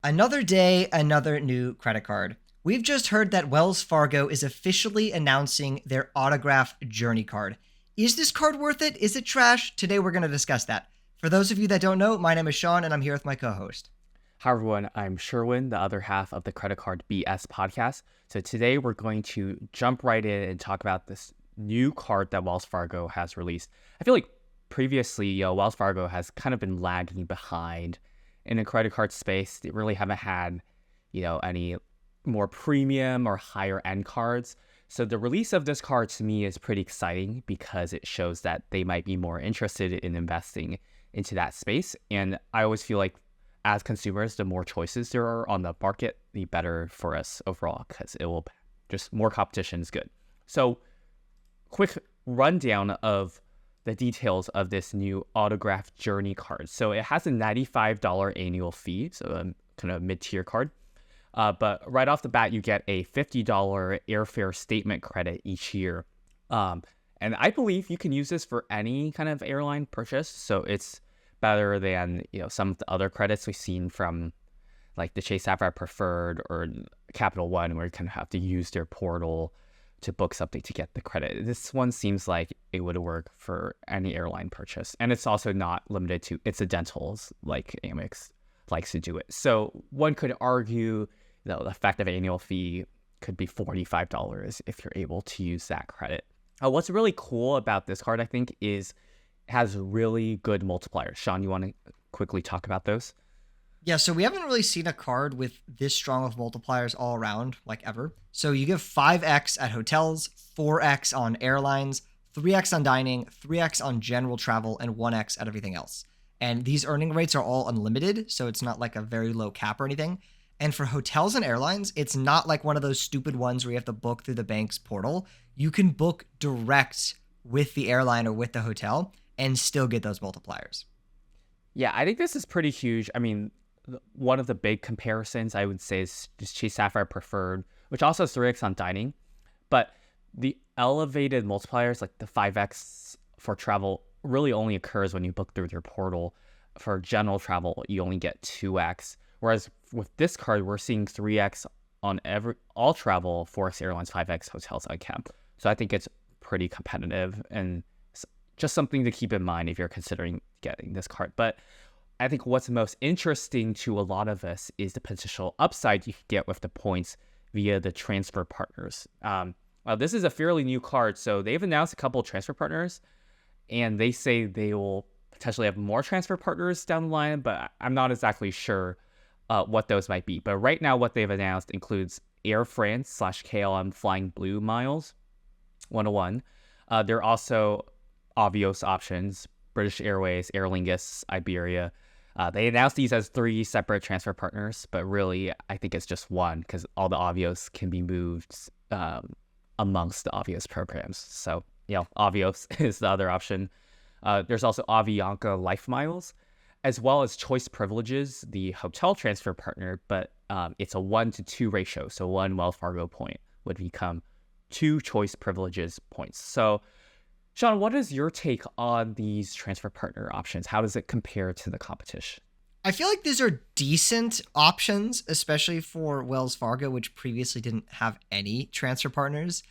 Another day, another new credit card. We've just heard that Wells Fargo is officially announcing their autograph Journey card. Is this card worth it? Is it trash? Today we're going to discuss that. For those of you that don't know, my name is Shaun and I'm here with my co-host. Hi everyone, I'm Sherwin, the other half of the Credit Card BS podcast. So today we're going to jump right in and talk about this new card that Wells Fargo has released. I feel like previously, Wells Fargo has kind of been lagging behind in the credit card space. They really haven't had, any more premium or higher end cards. So the release of this card to me is pretty exciting because it shows that they might be more interested in investing into that space. And I always feel like as consumers, the more choices there are on the market, the better for us overall, because it will just more competition is good. So quick rundown of the details of this new autograph Journey card. So it has a $95 annual fee, so a kind of mid-tier card. But right off the bat, you get a $50 airfare statement credit each year. And I believe you can use this for any kind of airline purchase. So it's better than some of the other credits we've seen from like the Chase Sapphire Preferred or Capital One, where you kind of have to use their portal to book something to get the credit. This one seems like it would work for any airline purchase, and it's also not limited to incidentals like Amex likes to do it. So one could argue the effective annual fee could be $45 if you're able to use that credit. What's really cool about this card, I think, is has really good multipliers. Shaun, you want to quickly talk about those? Yeah, so we haven't really seen a card with this strong of multipliers all around, like ever. So you give 5x at hotels, 4x on airlines, 3x on dining, 3x on general travel, and 1x at everything else. And these earning rates are all unlimited, so it's not like a very low cap or anything. And for hotels and airlines, it's not like one of those stupid ones where you have to book through the bank's portal. You can book direct with the airline or with the hotel and still get those multipliers. Yeah, I think this is pretty huge. I mean, one of the big comparisons I would say is just Chase Sapphire Preferred, which also has 3x on dining. But the elevated multipliers, like the 5x for travel, really only occurs when you book through your portal. For general travel, you only get 2x. Whereas with this card, we're seeing 3x on all travel, 4x airlines, 5x hotels, uncamp. So I think it's pretty competitive and just something to keep in mind if you're considering getting this card. But I think what's most interesting to a lot of us is the potential upside you could get with the points via the transfer partners. This is a fairly new card, so they've announced a couple of transfer partners, and they say they will potentially have more transfer partners down the line, but I'm not exactly sure what those might be. But right now, what they've announced includes Air France / KLM Flying Blue Miles 101. There are also Avios options, British Airways, Aer Lingus, Iberia. They announced these as 3 separate transfer partners, but really I think it's just one because all the Avios can be moved amongst the Avios programs. So, Avios is the other option. There's also Avianca Life Miles, as well as Choice Privileges, the hotel transfer partner, but it's a 1-to-2 ratio. So 1 Wells Fargo point would become 2 Choice Privileges points. So Shaun, what is your take on these transfer partner options? How does it compare to the competition? I feel like these are decent options, especially for Wells Fargo, which previously didn't have any transfer partners.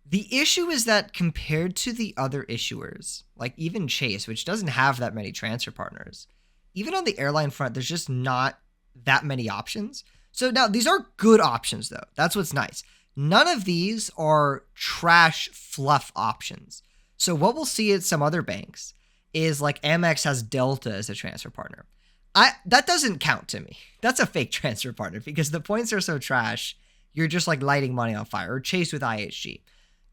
The issue is that compared to the other issuers, like even Chase, which doesn't have that many transfer partners, even on the airline front, there's just not that many options. So now these are good options, though. That's what's nice. None of these are trash fluff options. So what we'll see at some other banks is like Amex has Delta as a transfer partner. That doesn't count to me. That's a fake transfer partner because the points are so trash, you're just like lighting money on fire. Or Chase with IHG.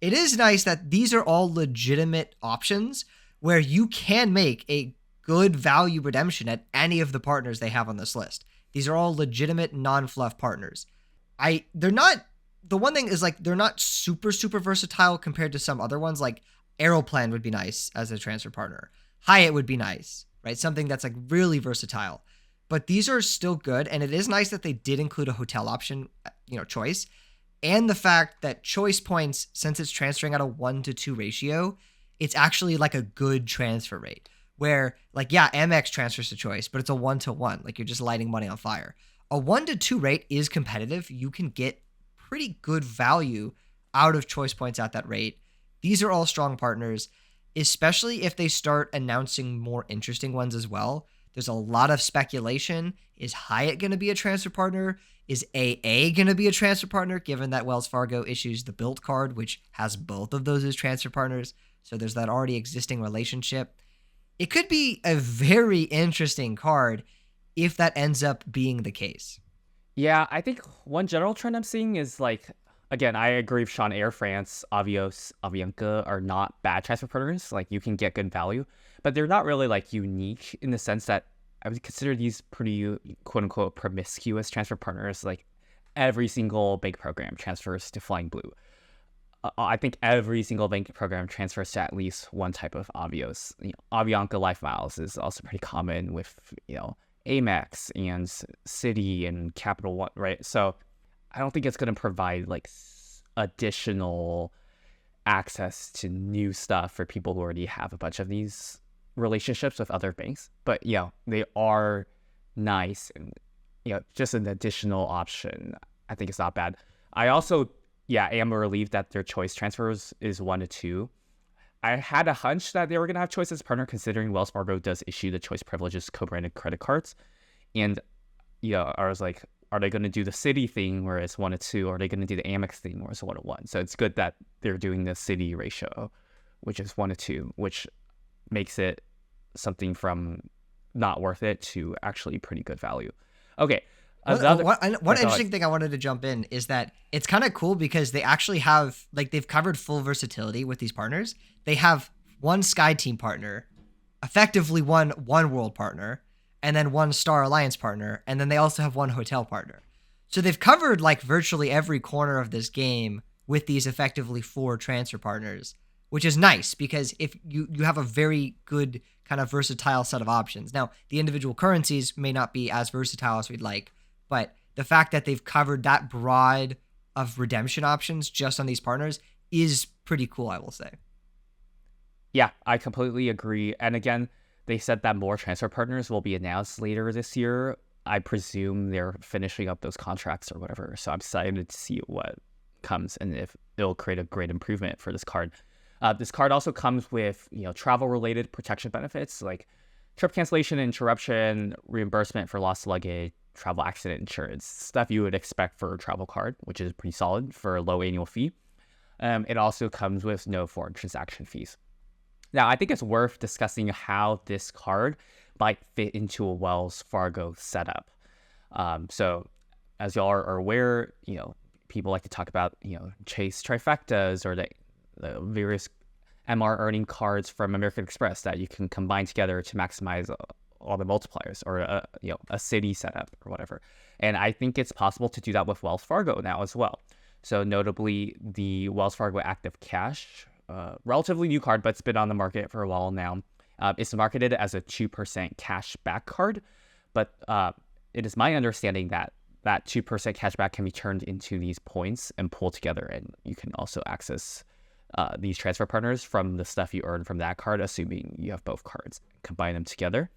It is nice that these are all legitimate options where you can make a good value redemption at any of the partners they have on this list. These are all legitimate non-fluff partners. They're not, the one thing is like they're not super versatile compared to some other ones. Like Aeroplan would be nice as a transfer partner. Hyatt would be nice, right? Something that's like really versatile. But these are still good, and it is nice that they did include a hotel option, choice. And the fact that choice points, since it's transferring at a 1-to-2 ratio, it's actually like a good transfer rate. Where, like, yeah, Amex transfers to choice, but it's a 1-to-1. Like, you're just lighting money on fire. A 1-to-2 rate is competitive. You can get pretty good value out of choice points at that rate. These are all strong partners, especially if they start announcing more interesting ones as well. There's a lot of speculation. Is Hyatt going to be a transfer partner? Is AA going to be a transfer partner, given that Wells Fargo issues the Built card, which has both of those as transfer partners? So there's that already existing relationship. It could be a very interesting card if that ends up being the case. Yeah, I think one general trend I'm seeing is like, again, I agree with Shaun. Air France, Avios, Avianca are not bad transfer partners. Like, you can get good value, but they're not really like unique in the sense that I would consider these pretty quote unquote promiscuous transfer partners. Like, every single bank program transfers to Flying Blue. I think every single bank program transfers to at least one type of Avios. Avianca Life Miles is also pretty common with, Amex and Citi and Capital One, right? So I don't think it's going to provide like additional access to new stuff for people who already have a bunch of these relationships with other banks. But they are nice, and just an additional option. I think it's not bad. I also am relieved that their choice transfers is 1-to-2. I had a hunch that they were going to have choice as a partner, considering Wells Fargo does issue the choice privileges co-branded credit cards. And I was like, are they going to do the Citi thing where it's 1-to-2? Or are they going to do the Amex thing where it's 1-to-1? So it's good that they're doing the Citi ratio, which is 1-to-2, which makes it something from not worth it to actually pretty good value. Okay. One interesting thing I wanted to jump in is that it's kind of cool because they actually have, like, they've covered full versatility with these partners. They have one Sky Team partner, effectively one World partner, and then one Star Alliance partner, and then they also have one hotel partner. So they've covered like virtually every corner of this game with these effectively 4 transfer partners, which is nice because if you have a very good kind of versatile set of options. Now, the individual currencies may not be as versatile as we'd like, but the fact that they've covered that broad of redemption options just on these partners is pretty cool, I will say. Yeah, I completely agree. And again, they said that more transfer partners will be announced later this year. I presume they're finishing up those contracts or whatever. So I'm excited to see what comes and if it'll create a great improvement for this card. This card also comes with, travel-related protection benefits like trip cancellation, interruption, reimbursement for lost luggage, travel accident insurance, stuff you would expect for a travel card, which is pretty solid for a low annual fee. It also comes with no foreign transaction fees. Now, I think it's worth discussing how this card might fit into a Wells Fargo setup. So as y'all are aware, people like to talk about, Chase trifectas or the various MR earning cards from American Express that you can combine together to maximize all the multipliers, or a Citi setup or whatever. And I think it's possible to do that with Wells Fargo now as well. So notably, the Wells Fargo Active Cash, relatively new card, but it's been on the market for a while now. It's marketed as a 2% cash back card, but it is my understanding that 2% cash back can be turned into these points and pulled together, and you can also access these transfer partners from the stuff you earn from that card, assuming you have both cards. Combine them together.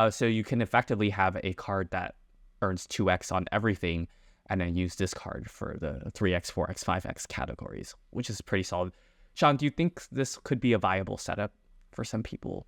So you can effectively have a card that earns 2x on everything, and then use this card for the 3x, 4x, 5x categories, which is pretty solid. Shaun, do you think this could be a viable setup for some people?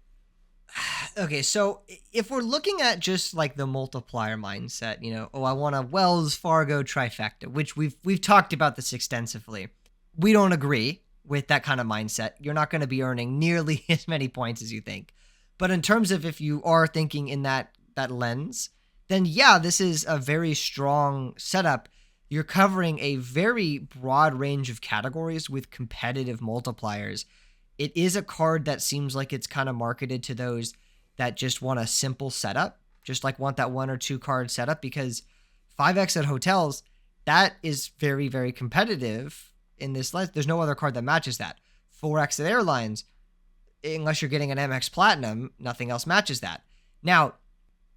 Okay, so if we're looking at just like the multiplier mindset, I want a Wells Fargo trifecta, which we've talked about this extensively. We don't agree with that kind of mindset. You're not going to be earning nearly as many points as you think. But in terms of if you are thinking in that lens, then this is a very strong setup. You're covering a very broad range of categories with competitive multipliers. It is a card that seems like it's kind of marketed to those that just want a simple setup, just like want that 1 or 2 card setup, because 5x at hotels, that is very, very competitive in this list. There's no other card that matches that. 4x at airlines, unless you're getting an MX Platinum, nothing else matches that. Now,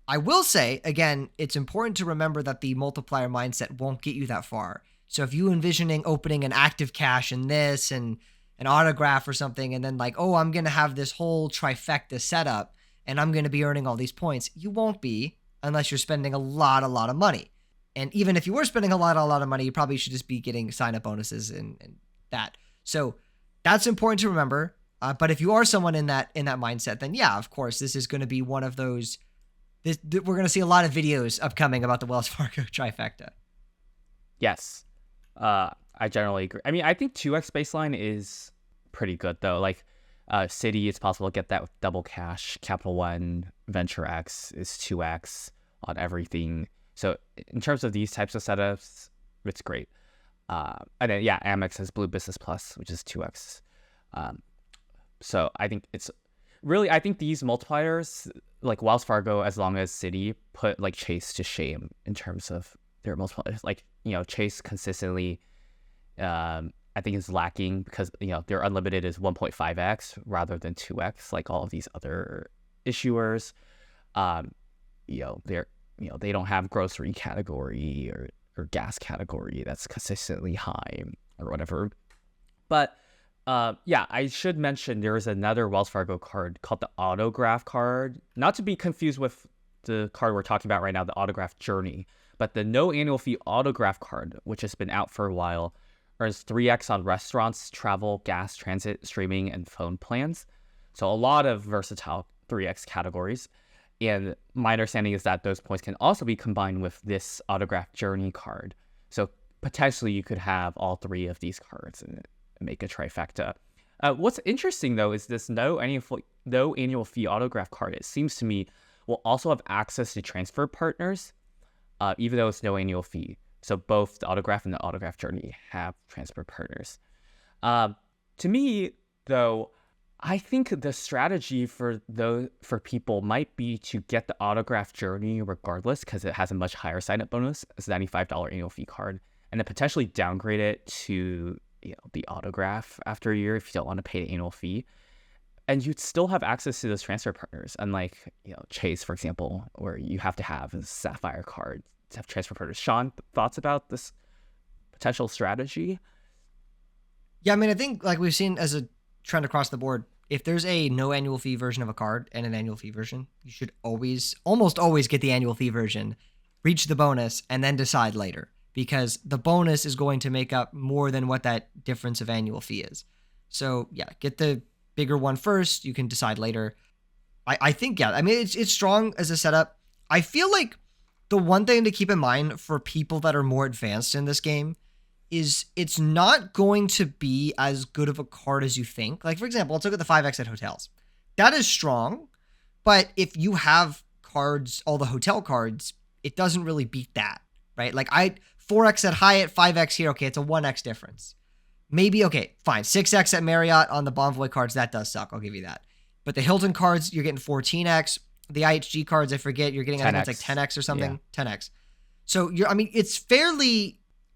I will say, again, it's important to remember that the multiplier mindset won't get you that far. So if you envisioning opening an active cash in this and an autograph or something, and then like, I'm going to have this whole trifecta setup and I'm going to be earning all these points, you won't be unless you're spending a lot of money. And even if you were spending a lot of money, you probably should just be getting sign-up bonuses and that. So that's important to remember. But if you are someone in that mindset, then yeah, of course, this is going to be one of those. We're going to see a lot of videos upcoming about the Wells Fargo trifecta. Yes, I generally agree. I mean, I think 2x baseline is pretty good though. Like Citi, it's possible to get that with double cash. Capital One, Venture X is 2x on everything. So in terms of these types of setups, it's great. And then yeah, Amex has Blue Business Plus, which is 2x. So I think it's really, I think these multipliers, like Wells Fargo, as long as Citi, put like Chase to shame in terms of their multipliers. Like, Chase consistently, I think is lacking because, their unlimited is 1.5x rather than 2x, like all of these other issuers. They don't have grocery category or gas category that's consistently high or whatever. But I should mention there is another Wells Fargo card called the Autograph card, not to be confused with the card we're talking about right now, the Autograph Journey, but the no annual fee Autograph card, which has been out for a while, earns 3x on restaurants, travel, gas, transit, streaming, and phone plans. So a lot of versatile 3x categories. And my understanding is that those points can also be combined with this Autograph Journey card. So potentially you could have all three of these cards and make a trifecta. What's interesting though is this no annual fee Autograph card. It seems to me will also have access to transfer partners, even though it's no annual fee. So both the Autograph and the Autograph Journey have transfer partners. To me, though, I think the strategy for people might be to get the Autograph Journey regardless, because it has a much higher sign-up bonus as a $95 annual fee card, and then potentially downgrade it to the Autograph after a year if you don't want to pay the annual fee. And you'd still have access to those transfer partners, unlike Chase, for example, where you have to have a Sapphire card to have transfer partners. Shaun, thoughts about this potential strategy? Yeah, I mean, I think like we've seen as a trend across the board, if there's a no annual fee version of a card and an annual fee version, you should almost always get the annual fee version, reach the bonus, and then decide later, because the bonus is going to make up more than what that difference of annual fee is. So yeah, get the bigger one first. You can decide later. I think, yeah, I mean, it's strong as a setup. I feel like the one thing to keep in mind for people that are more advanced in this game is it's not going to be as good of a card as you think. Like, for example, let's look at the 5x at hotels. That is strong, but if you have cards, all the hotel cards, it doesn't really beat that, right? Like 4x at Hyatt, 5x here, okay, it's a 1x difference. Maybe, okay, fine, 6x at Marriott on the Bonvoy cards, that does suck, I'll give you that. But the Hilton cards, you're getting 14x. The IHG cards, I forget, you're getting, 10X. I think it's like 10x or something, yeah. 10x. So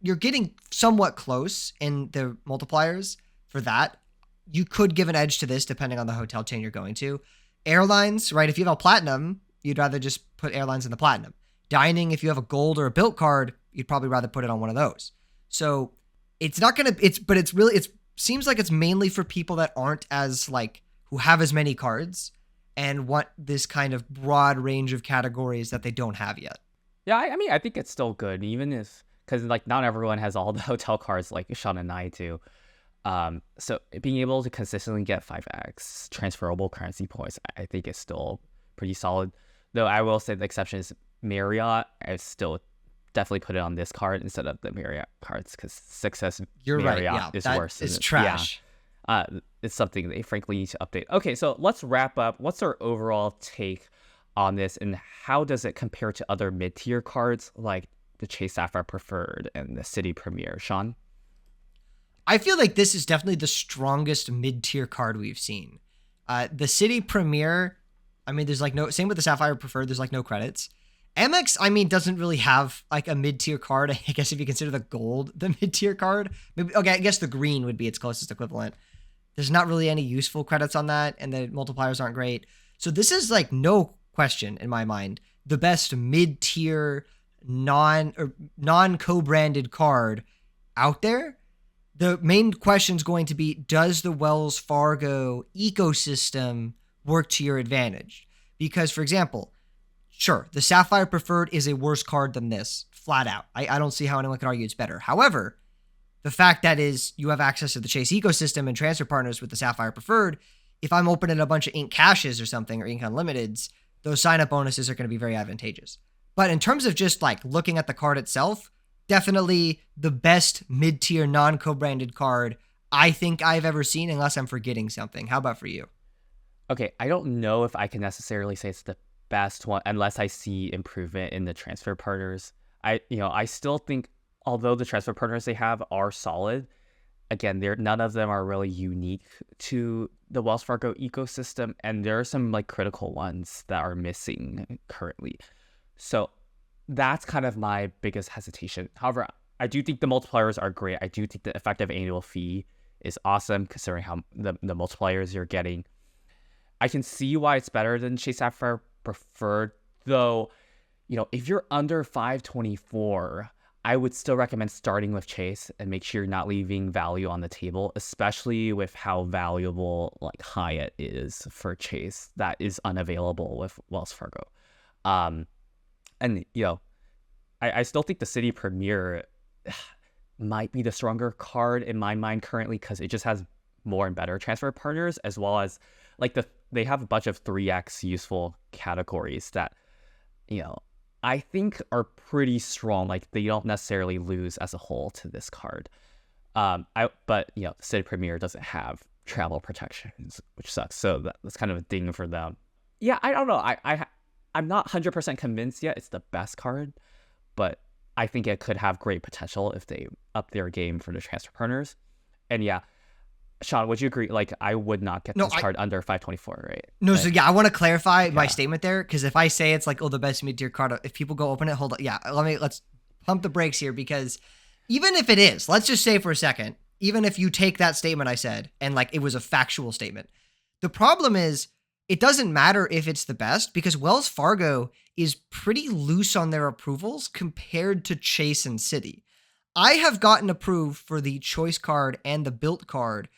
you're getting somewhat close in the multipliers for that. You could give an edge to this depending on the hotel chain you're going to. Airlines, right? If you have a platinum, you'd rather just put airlines in the platinum. Dining, if you have a gold or a built card, you'd probably rather put it on one of those. So it's not going to, it seems like it's mainly for people that aren't as who have as many cards and want this kind of broad range of categories that they don't have yet. Yeah, I mean, I think it's still good, even if, because not everyone has all the hotel cards like Shaun and I do. So being able to consistently get 5x transferable currency points, I think is still pretty solid. Though I will say the exception is Marriott. I still definitely put it on this card instead of the Marriott cards, because success You're Marriott right, yeah, is that worse. It's trash. Yeah. It's something they frankly need to update. Okay, so let's wrap up. What's our overall take on this, and how does it compare to other mid-tier cards like the Chase Sapphire Preferred and the Citi Premier? Shaun? I feel like this is definitely the strongest mid-tier card we've seen. The Citi Premier, I mean, there's same with the Sapphire Preferred, there's no credits. Amex, I mean, doesn't really have a mid-tier card. I guess if you consider the gold the mid-tier card, maybe, okay, I guess the green would be its closest equivalent. There's not really any useful credits on that, and the multipliers aren't great. So this is no question in my mind the best mid-tier non-co-branded card out there. The main question is going to be, does the Wells Fargo ecosystem work to your advantage? Because, for example, sure, the Sapphire Preferred is a worse card than this, flat out. I don't see how anyone could argue it's better. However, the fact that is you have access to the Chase ecosystem and transfer partners with the Sapphire Preferred. If I'm opening a bunch of Ink Cashes or something, or Ink Unlimiteds, those sign-up bonuses are going to be very advantageous. But in terms of just like looking at the card itself, definitely the best mid-tier non-co-branded card I think I've ever seen, unless I'm forgetting something. How about for you? Okay, I don't know if I can necessarily say it's the best one unless I see improvement in the transfer partners. I still think, although the transfer partners they have are solid, again, none of them are really unique to the Wells Fargo ecosystem, and there are some like critical ones that are missing currently. So that's kind of my biggest hesitation. However, I do think the multipliers are great. I do think the effective annual fee is awesome considering how the multipliers you're getting. I can see why it's better than Chase Sapphire Preferred, though, if you're under 524, I would still recommend starting with Chase and make sure you're not leaving value on the table, especially with how valuable like Hyatt is for Chase. That is unavailable with Wells Fargo. I still think the Citi Premier might be the stronger card in my mind currently because it just has more and better transfer partners, as well as like they have a bunch of 3x useful categories that I think are pretty strong. Like they don't necessarily lose as a whole to this card. Citi Premier doesn't have travel protections, which sucks. So that's kind of a thing for them. Yeah, I don't know. I'm not 100% convinced yet it's the best card, but I think it could have great potential if they up their game for the transfer partners. And yeah, Shaun, would you agree? Like, I would not get this card under 524, right? No, so yeah, I want to clarify my statement there, because if I say it's like, the best mid-tier card, if people go open it, hold on. Yeah, let's pump the brakes here, because even if it is, let's just say for a second, even if you take that statement I said, and like it was a factual statement, the problem is, it doesn't matter if it's the best, because Wells Fargo is pretty loose on their approvals compared to Chase and Citi. I have gotten approved for the choice card and the built card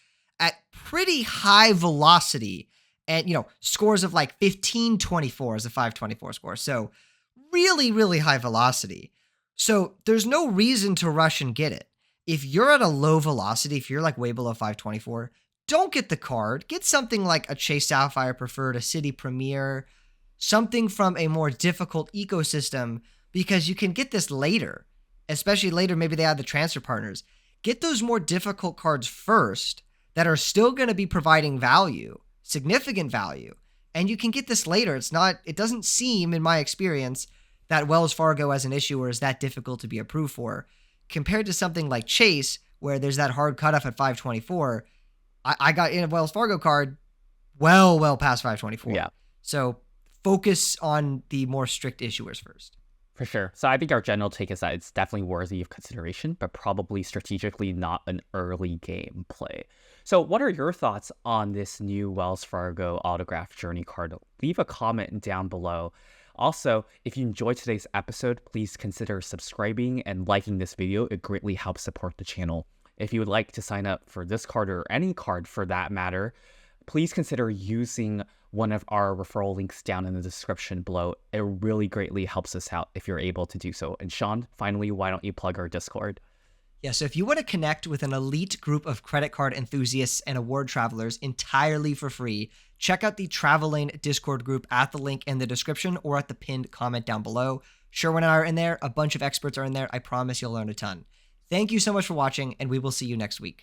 at pretty high velocity, and scores of like 1524 as a 524 score. So really, really high velocity. So there's no reason to rush and get it. If you're at a low velocity, if you're like way below 524, don't get the card. Get something like a Chase Sapphire Preferred, a Citi Premier, something from a more difficult ecosystem, because you can get this later, especially later. Maybe they add the transfer partners. Get those more difficult cards first that are still going to be providing value, significant value, and you can get this later. It doesn't seem, in my experience, that Wells Fargo as an issuer is that difficult to be approved for, compared to something like Chase, where there's that hard cutoff at 524. I got in a Wells Fargo card well past 524. Yeah. So focus on the more strict issuers first. For sure. So I think our general take is that it's definitely worthy of consideration, but probably strategically not an early game play. So what are your thoughts on this new Wells Fargo autograph journey card? Leave a comment down below. Also, if you enjoyed today's episode, please consider subscribing and liking this video. It greatly helps support the channel. If you would like to sign up for this card or any card for that matter, please consider using one of our referral links down in the description below. It really greatly helps us out if you're able to do so. And Shaun, finally, why don't you plug our Discord? Yeah, so if you want to connect with an elite group of credit card enthusiasts and award travelers entirely for free, check out the Travel Lane Discord group at the link in the description or at the pinned comment down below. Sherwin and I are in there. A bunch of experts are in there. I promise you'll learn a ton. Thank you so much for watching, and we will see you next week.